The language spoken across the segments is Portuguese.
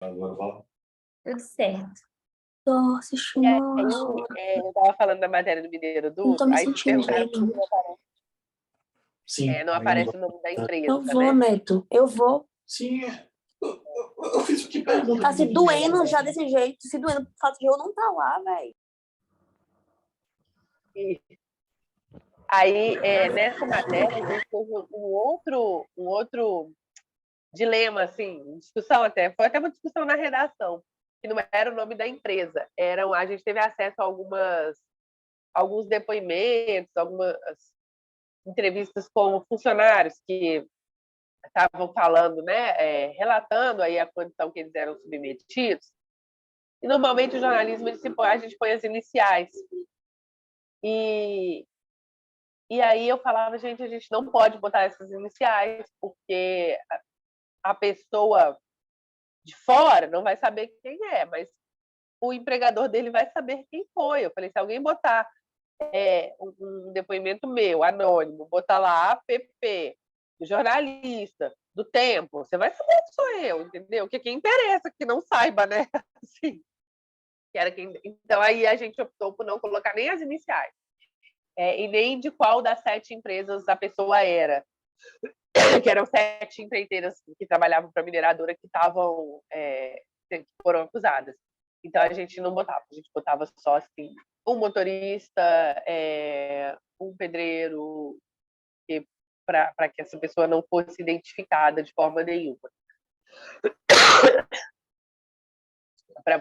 Agora fala. Tudo certo. Nossa, E aí, nossa, eu estava falando da matéria do Mineiro não tô Dutra, me aí vocês sentindo perguntaram por que velhinha. Sim, não aí eu aparece vou. o nome da Eu empresa, vou, né? Neto, eu vou. Sim, eu fiz o que pergunta. Tá se doendo já desse jeito, se doendo por fato de eu não tá lá, velho. E aí, nessa matéria, a gente teve um outro dilema, assim, discussão até, foi até uma discussão na redação, que não era o nome da empresa, a gente teve acesso a alguns depoimentos, algumas entrevistas com funcionários que estavam falando, né, relatando aí a condição que eles eram submetidos. E normalmente o jornalismo a gente põe as iniciais. E aí eu falava, gente, a gente não pode botar essas iniciais, porque a pessoa de fora não vai saber quem é, mas o empregador dele vai saber quem foi. Eu falei, se alguém botar um depoimento meu, anônimo, botar lá APP, do jornalista, do Tempo, você vai saber que sou eu, entendeu? Que quem interessa que não saiba, né? Assim, que era quem... Então, aí a gente optou por não colocar nem as iniciais, e nem de qual das 7 empresas a pessoa era, que eram 7 empreiteiras que trabalhavam para a mineradora que que foram acusadas. Então, a gente não botava, a gente botava só assim, um motorista, um pedreiro, para que essa pessoa não fosse identificada de forma nenhuma.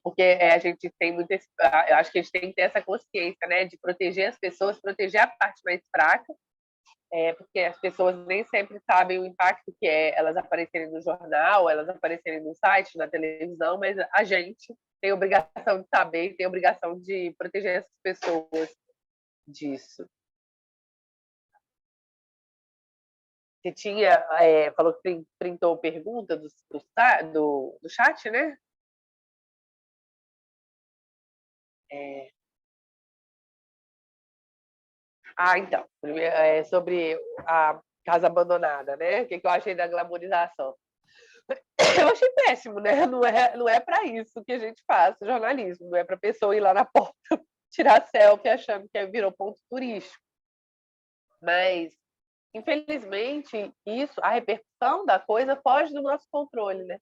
Porque a gente tem muito eu acho que a gente tem que ter essa consciência, né, de proteger as pessoas, proteger a parte mais fraca, porque as pessoas nem sempre sabem o impacto que é elas aparecerem no jornal, elas aparecerem no site, na televisão, mas a gente tem a obrigação de saber, tem a obrigação de proteger essas pessoas disso. Você falou que printou pergunta do chat, né? Então, sobre a casa abandonada, né? O que eu achei da glamorização? Eu achei péssimo, né? Não é para isso que a gente faz jornalismo, não é para a pessoa ir lá na porta tirar selfie achando que virou ponto turístico. Mas, infelizmente, a repercussão da coisa foge do nosso controle, né?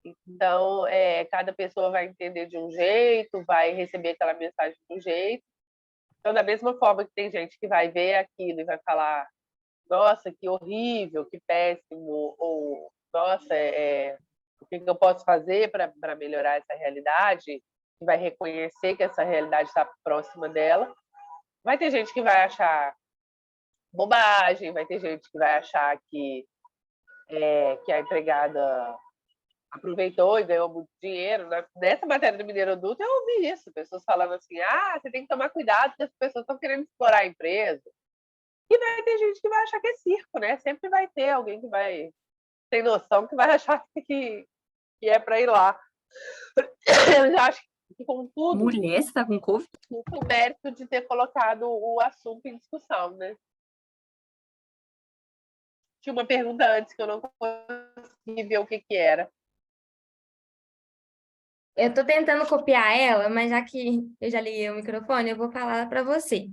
Então, cada pessoa vai entender de um jeito, vai receber aquela mensagem de um jeito. Então, da mesma forma que tem gente que vai ver aquilo e vai falar, nossa, que horrível, que péssimo, ou nossa, o que eu posso fazer para melhorar essa realidade, que vai reconhecer que essa realidade está próxima dela. Vai ter gente que vai achar bobagem, vai ter gente que vai achar que a empregada aproveitou e ganhou muito dinheiro. Nessa matéria do Mineiro Dutra, eu ouvi isso, pessoas falando assim, você tem que tomar cuidado porque as pessoas estão querendo explorar a empresa. E vai ter gente que vai achar que é circo, né? Sempre vai ter alguém que vai ter noção, que vai achar que é para ir lá. Eu já acho que, contudo, Mulher, você tá com Covid? o mérito de ter colocado o assunto em discussão, né? Tinha uma pergunta antes que eu não consegui ver o que era. Eu estou tentando copiar ela, mas já que eu já liguei o microfone, eu vou falar para você.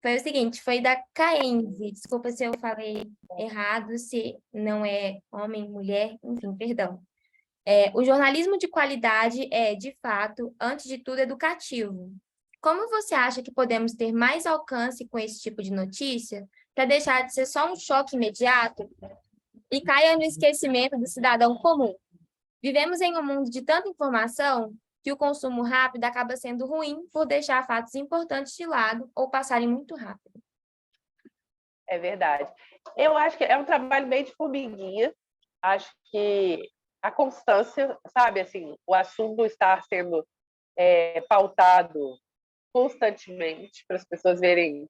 Foi o seguinte, foi da Caenze. Desculpa se eu falei errado, se não é homem, mulher, enfim, perdão. O jornalismo de qualidade é, de fato, antes de tudo, educativo. Como você acha que podemos ter mais alcance com esse tipo de notícia para deixar de ser só um choque imediato e caia no esquecimento do cidadão comum? Vivemos em um mundo de tanta informação que o consumo rápido acaba sendo ruim por deixar fatos importantes de lado ou passarem muito rápido. É verdade. Eu acho que é um trabalho meio de formiguinha. Acho que a constância, sabe, assim, o assunto estar sendo pautado constantemente para as pessoas verem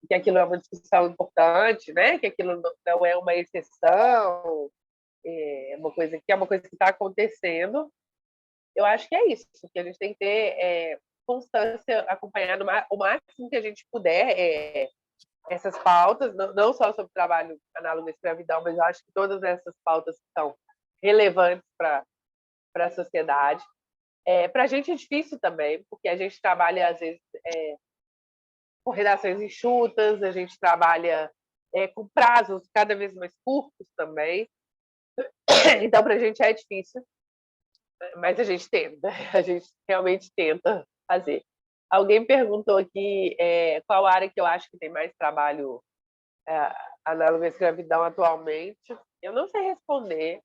que aquilo é uma discussão importante, né? Que aquilo não é uma exceção, é uma coisa que está acontecendo. Eu acho que é isso, que a gente tem que ter constância, acompanhar o máximo que a gente puder essas pautas, não só sobre trabalho análogo à escravidão, mas eu acho que todas essas pautas que são relevantes para a sociedade. Para a gente é difícil também, porque a gente trabalha, às vezes, com redações enxutas, a gente trabalha com prazos cada vez mais curtos também. Então, para a gente é difícil, mas a gente tenta, a gente realmente tenta fazer. Alguém perguntou aqui qual área que eu acho que tem mais trabalho análogo à escravidão atualmente. Eu não sei responder.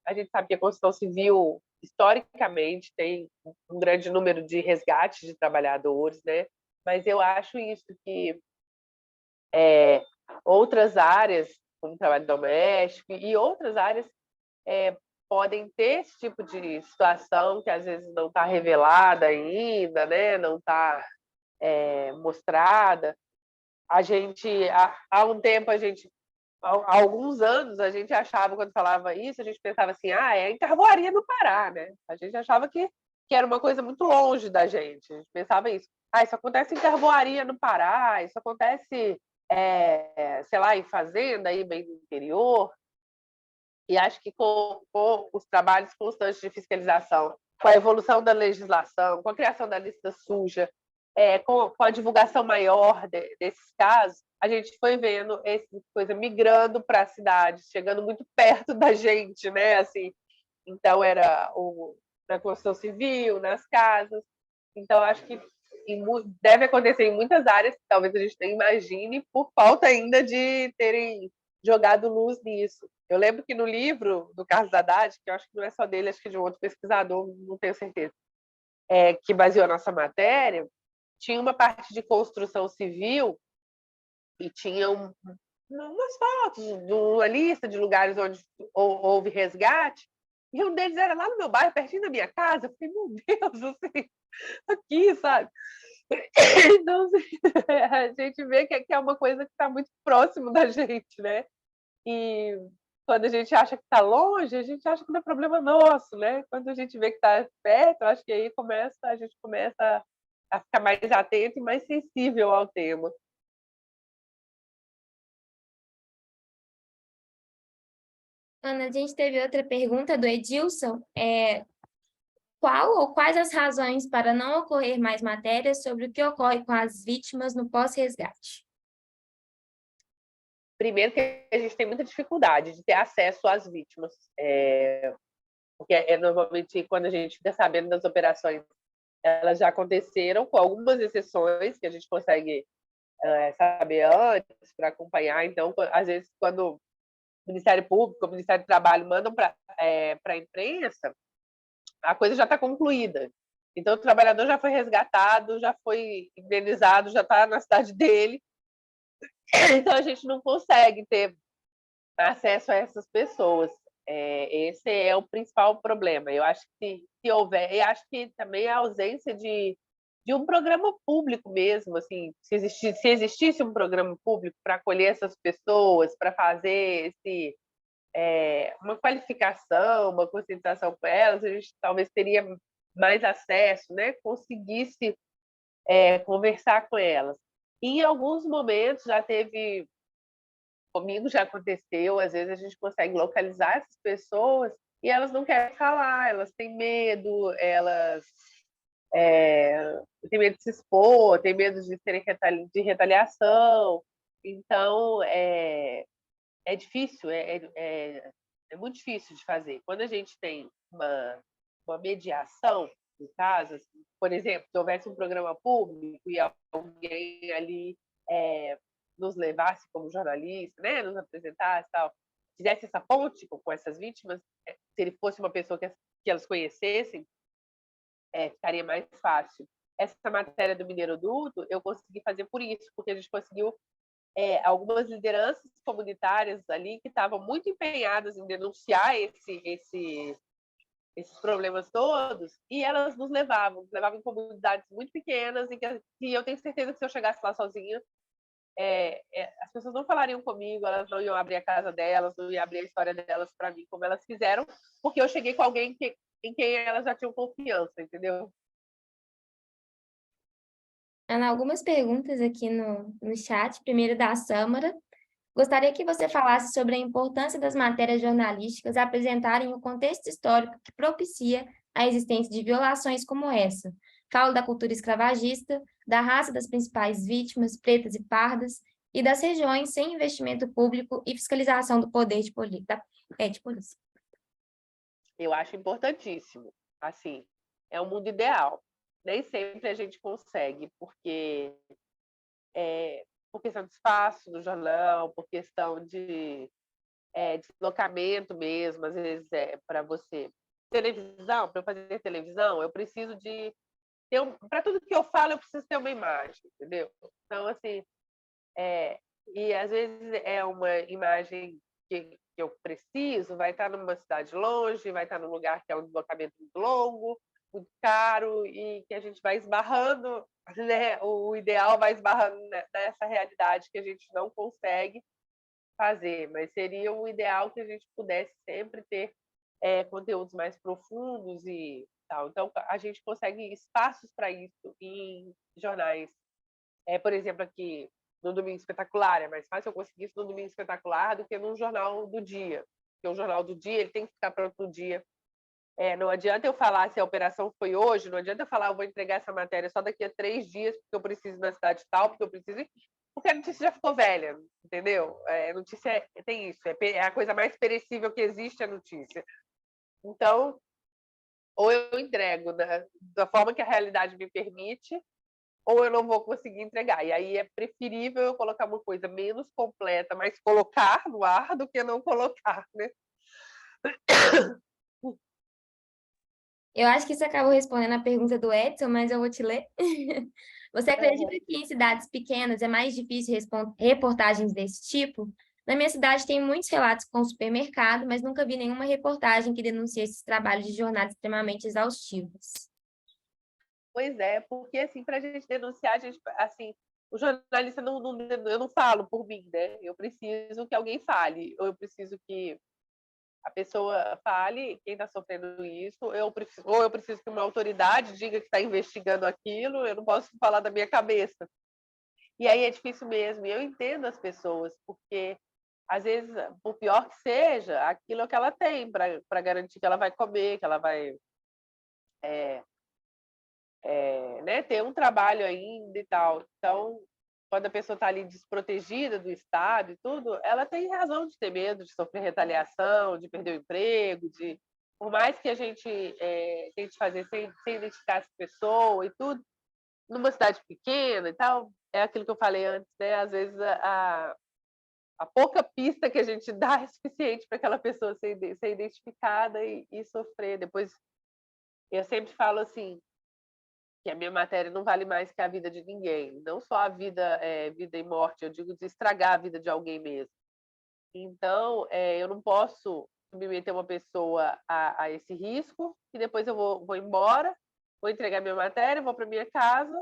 A gente sabe que a Constituição Civil, historicamente, tem um grande número de resgates de trabalhadores, né? Mas eu acho isso que outras áreas, como trabalho doméstico e outras áreas, podem ter esse tipo de situação que às vezes não está revelada ainda, né? Não está mostrada. A gente, há um tempo, há alguns anos, a gente achava, quando falava isso, a gente pensava assim, é a encarvoaria no Pará, né? A gente achava que era uma coisa muito longe da gente. A gente pensava isso. Isso acontece em carvoaria no Pará, isso acontece, sei lá, em fazenda, aí bem no interior. E acho que com os trabalhos constantes de fiscalização, com a evolução da legislação, com a criação da lista suja, com a divulgação maior desses casos, a gente foi vendo essa coisa migrando para a cidade, chegando muito perto da gente, né? Assim, então, era na construção civil, nas casas. Então, acho que deve acontecer em muitas áreas que talvez a gente nem imagine, por falta ainda de terem jogado luz nisso. Eu lembro que no livro do Carlos Haddad, que eu acho que não é só dele, acho que de um outro pesquisador, não tenho certeza, que baseou a nossa matéria, tinha uma parte de construção civil e tinha umas fotos, uma lista de lugares onde houve resgate, e um deles era lá no meu bairro, pertinho da minha casa. Eu falei, meu Deus, assim, aqui, sabe? Então, a gente vê que é uma coisa que está muito próximo da gente, né? E quando a gente acha que está longe, a gente acha que não é problema nosso, né? Quando a gente vê que está perto, acho que aí a gente começa a ficar mais atento e mais sensível ao tema. Ana, a gente teve outra pergunta do Edilson. Qual ou quais as razões para não ocorrer mais matérias sobre o que ocorre com as vítimas no pós-resgate? Primeiro que a gente tem muita dificuldade de ter acesso às vítimas, porque normalmente quando a gente fica sabendo das operações, elas já aconteceram, com algumas exceções que a gente consegue saber antes para acompanhar. Então, às vezes, quando o Ministério Público, o Ministério do Trabalho mandam para a imprensa, a coisa já está concluída. Então, o trabalhador já foi resgatado, já foi indenizado, já está na cidade dele. Então, a gente não consegue ter acesso a essas pessoas. Esse é o principal problema. Eu acho que se houver, eu acho que também a ausência de um programa público mesmo, assim, se existisse um programa público para acolher essas pessoas, para fazer uma qualificação, uma conscientização com elas, a gente talvez teria mais acesso, né? Conseguisse conversar com elas. E em alguns momentos comigo já aconteceu, às vezes a gente consegue localizar essas pessoas e elas não querem falar, elas têm medo, elas têm medo de se expor, têm medo de serem de retaliação. Então, é difícil, é muito difícil de fazer. Quando a gente tem uma mediação, no caso, assim, por exemplo, se houvesse um programa público e alguém ali nos levasse como jornalista, né, nos apresentasse, tal, fizesse essa ponte com essas vítimas, se ele fosse uma pessoa que elas conhecessem, ficaria mais fácil. Essa matéria do Mineiroduto eu consegui fazer por isso, porque a gente conseguiu algumas lideranças comunitárias ali que estavam muito empenhadas em denunciar esses problemas todos, e elas nos levavam em comunidades muito pequenas, e que eu tenho certeza que se eu chegasse lá sozinha, as pessoas não falariam comigo, elas não iam abrir a casa delas, não iam abrir a história delas para mim, como elas fizeram, porque eu cheguei com alguém em quem elas já tinham confiança, entendeu? Ana, algumas perguntas aqui no chat. Primeiro da Sâmara. Gostaria que você falasse sobre a importância das matérias jornalísticas apresentarem o contexto histórico que propicia a existência de violações como essa. Falo da cultura escravagista, da raça das principais vítimas, pretas e pardas, e das regiões sem investimento público e fiscalização do poder de polícia. Eu acho importantíssimo. Assim, é um mundo ideal. Nem sempre a gente consegue, porque por questão de espaço no jornal, por questão de deslocamento mesmo, às vezes para você. Televisão, para eu fazer televisão, eu preciso de ter para tudo que eu falo, eu preciso ter uma imagem, entendeu? Então, assim, e às vezes é uma imagem que eu preciso, vai estar numa cidade longe, vai estar num lugar que é um deslocamento muito longo, muito caro, e que a gente vai esbarrando, né? O ideal vai esbarrando nessa realidade que a gente não consegue fazer, mas seria o ideal que a gente pudesse sempre ter conteúdos mais profundos e tal. Então, a gente consegue espaços para isso em jornais. Por exemplo, aqui no Domingo Espetacular, é mais fácil eu conseguir isso no Domingo Espetacular do que no Jornal do Dia. Porque o Jornal do Dia ele tem que ficar pronto no dia. Não adianta eu falar se a operação foi hoje, não adianta eu falar eu vou entregar essa matéria só daqui a 3 dias, porque eu preciso na cidade tal, porque eu preciso... Porque a notícia já ficou velha, entendeu? A notícia tem isso, é a coisa mais perecível que existe, a notícia. Então, ou eu entrego da forma que a realidade me permite, ou eu não vou conseguir entregar. E aí é preferível eu colocar uma coisa menos completa, mas colocar no ar do que não colocar, né? Eu acho que isso acabou respondendo a pergunta do Edson, mas eu vou te ler. Você acredita que em cidades pequenas é mais difícil reportagens desse tipo? Na minha cidade tem muitos relatos com o supermercado, mas nunca vi nenhuma reportagem que denuncie esses trabalhos de jornadas extremamente exaustivos. Pois é, porque assim, para a gente denunciar, a gente, assim, o jornalista eu não falo por mim, né? Eu preciso que alguém fale, ou eu preciso que a pessoa fale quem está sofrendo isso, ou eu preciso que uma autoridade diga que está investigando aquilo, eu não posso falar da minha cabeça. E aí é difícil mesmo, e eu entendo as pessoas, porque às vezes, por pior que seja, aquilo é o que ela tem para garantir que ela vai comer, que ela vai né, ter um trabalho ainda e tal. Então, quando a pessoa está ali desprotegida do Estado e tudo, ela tem razão de ter medo de sofrer retaliação, de perder o emprego, por mais que a gente tente fazer sem identificar essa pessoa e tudo, numa cidade pequena e tal, é aquilo que eu falei antes, né? Às vezes a pouca pista que a gente dá é suficiente para aquela pessoa ser identificada e sofrer. Depois, eu sempre falo assim, que a minha matéria não vale mais que a vida de ninguém. Não só a vida, vida e morte, eu digo de estragar a vida de alguém mesmo. Então, eu não posso submeter uma pessoa a esse risco, e depois eu vou embora, vou entregar minha matéria, vou para minha casa,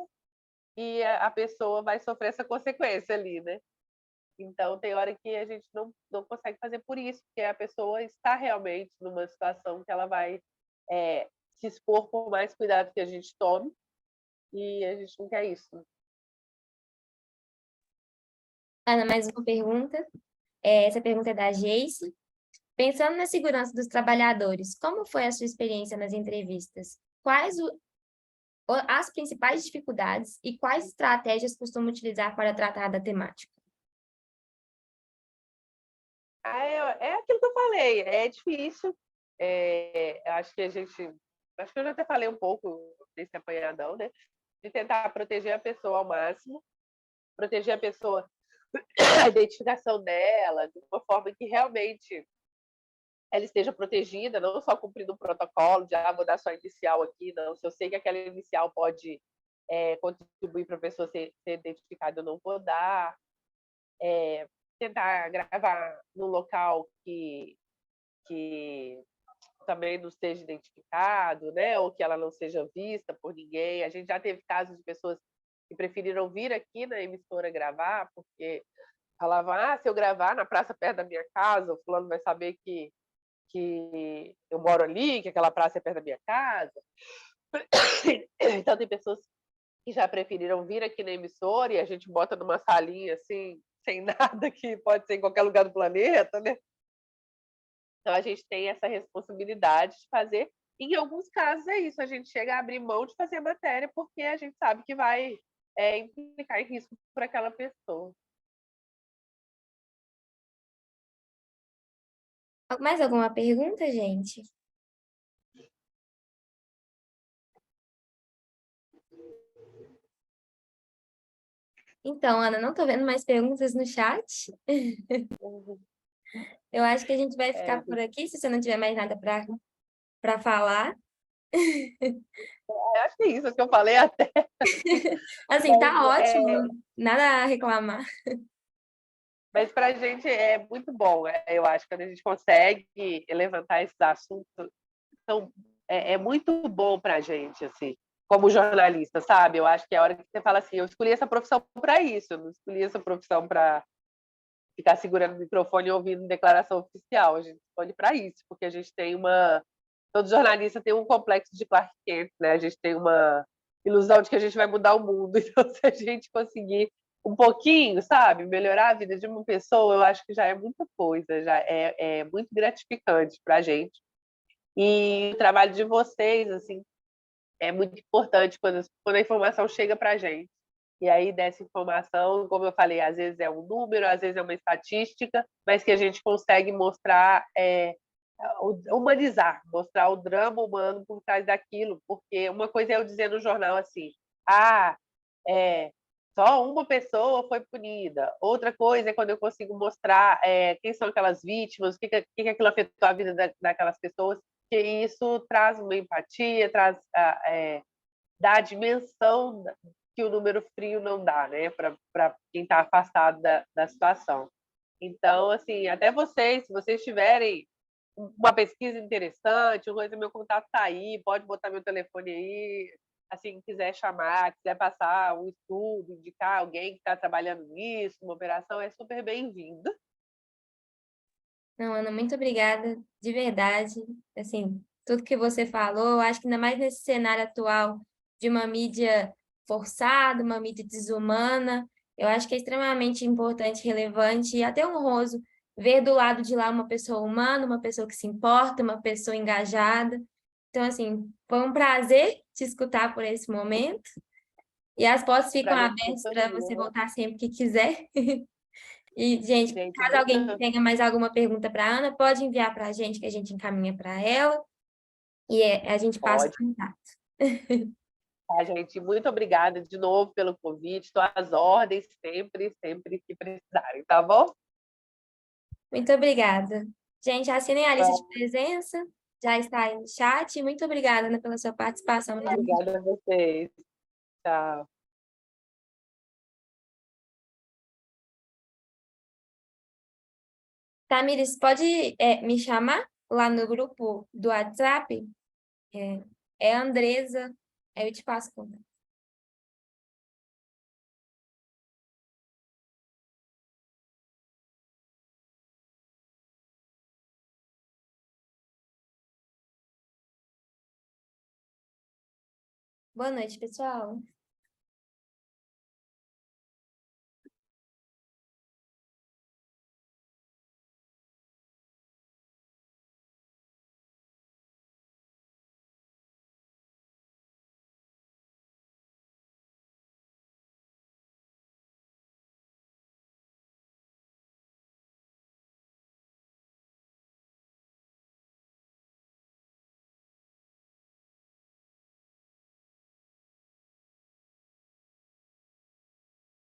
e a pessoa vai sofrer essa consequência ali, né? Então, tem hora que a gente não consegue fazer por isso, porque a pessoa está realmente numa situação que ela vai se expor por mais cuidado que a gente tome, e a gente não quer isso. Ana, mais uma pergunta. Essa pergunta é da Geice. Pensando na segurança dos trabalhadores, como foi a sua experiência nas entrevistas? Quais as principais dificuldades e quais estratégias costuma utilizar para tratar da temática? É aquilo que eu falei, é difícil. Acho que acho que eu já até falei um pouco desse apanhadão, né? De tentar proteger a pessoa ao máximo, proteger a pessoa, a identificação dela, de uma forma que realmente ela esteja protegida, não só cumprindo um protocolo de vou dar só a inicial aqui, não. Se eu sei que aquela inicial pode contribuir para a pessoa ser identificada, eu não vou dar. Tentar gravar num local que também não seja identificado, né? Ou que ela não seja vista por ninguém. A gente já teve casos de pessoas que preferiram vir aqui na emissora gravar, porque falavam, se eu gravar na praça perto da minha casa, o fulano vai saber que eu moro ali, que aquela praça é perto da minha casa. Então, tem pessoas que já preferiram vir aqui na emissora e a gente bota numa salinha, assim, sem nada, que pode ser em qualquer lugar do planeta, né? Então, a gente tem essa responsabilidade de fazer. Em alguns casos, é isso, a gente chega a abrir mão de fazer a matéria porque a gente sabe que vai implicar em risco para aquela pessoa. Mais alguma pergunta, gente? Então, Ana, não estou vendo mais perguntas no chat. Eu acho que a gente vai ficar por aqui, se você não tiver mais nada para falar. Acho que é isso que eu falei até. Assim, tá ótimo, nada a reclamar. Mas para a gente é muito bom. Eu acho que quando a gente consegue levantar esses assuntos, então, é muito bom para a gente, assim, como jornalista, sabe? Eu acho que é a hora que você fala assim, eu escolhi essa profissão para isso, eu não escolhi essa profissão para ficar segurando o microfone e ouvindo declaração oficial. A gente escolhe para isso, porque a gente tem uma... Todo jornalista tem um complexo de Clark Kent, né? A gente tem uma ilusão de que a gente vai mudar o mundo. Então, se a gente conseguir um pouquinho, sabe, melhorar a vida de uma pessoa, eu acho que já é muita coisa, já é muito gratificante para a gente. E o trabalho de vocês, assim, é muito importante quando a informação chega para a gente. E aí, dessa informação, como eu falei, às vezes é um número, às vezes é uma estatística, mas que a gente consegue mostrar, humanizar, mostrar o drama humano por trás daquilo. Porque uma coisa é eu dizer no jornal assim, só uma pessoa foi punida. Outra coisa é quando eu consigo mostrar quem são aquelas vítimas, o que aquilo afetou a vida daquelas pessoas, que isso traz uma empatia, dá a dimensão que o número frio não dá, né, para quem está afastado da situação. Então, assim, até vocês, se vocês tiverem uma pesquisa interessante, meu contato está aí, pode botar meu telefone aí, assim, quiser chamar, quiser passar um estudo, indicar alguém que está trabalhando nisso, uma operação, é super bem-vindo. Não, Ana, muito obrigada, de verdade. Assim, tudo que você falou, eu acho que ainda mais nesse cenário atual de uma mídia forçada, uma mídia desumana, eu acho que é extremamente importante, relevante e até honroso ver do lado de lá uma pessoa humana, uma pessoa que se importa, uma pessoa engajada. Então, assim, foi um prazer te escutar por esse momento. E as portas ficam Pra abertas gente, para você voltar sempre que quiser. E, gente, gente, caso alguém tenha mais alguma pergunta para a Ana, pode enviar para a gente, que a gente encaminha para ela. E a gente passa o pode. contato. Tá, gente, muito obrigada de novo pelo convite. Estou às ordens sempre, sempre que precisarem, tá bom? Muito obrigada. Gente, assinem a lista de presença, já está aí no chat. Muito obrigada, Ana, pela sua participação. Obrigada a vocês. Tchau. Tamires, pode me chamar lá no grupo do WhatsApp? É Andresa, aí eu te passo o contato. Boa noite, pessoal.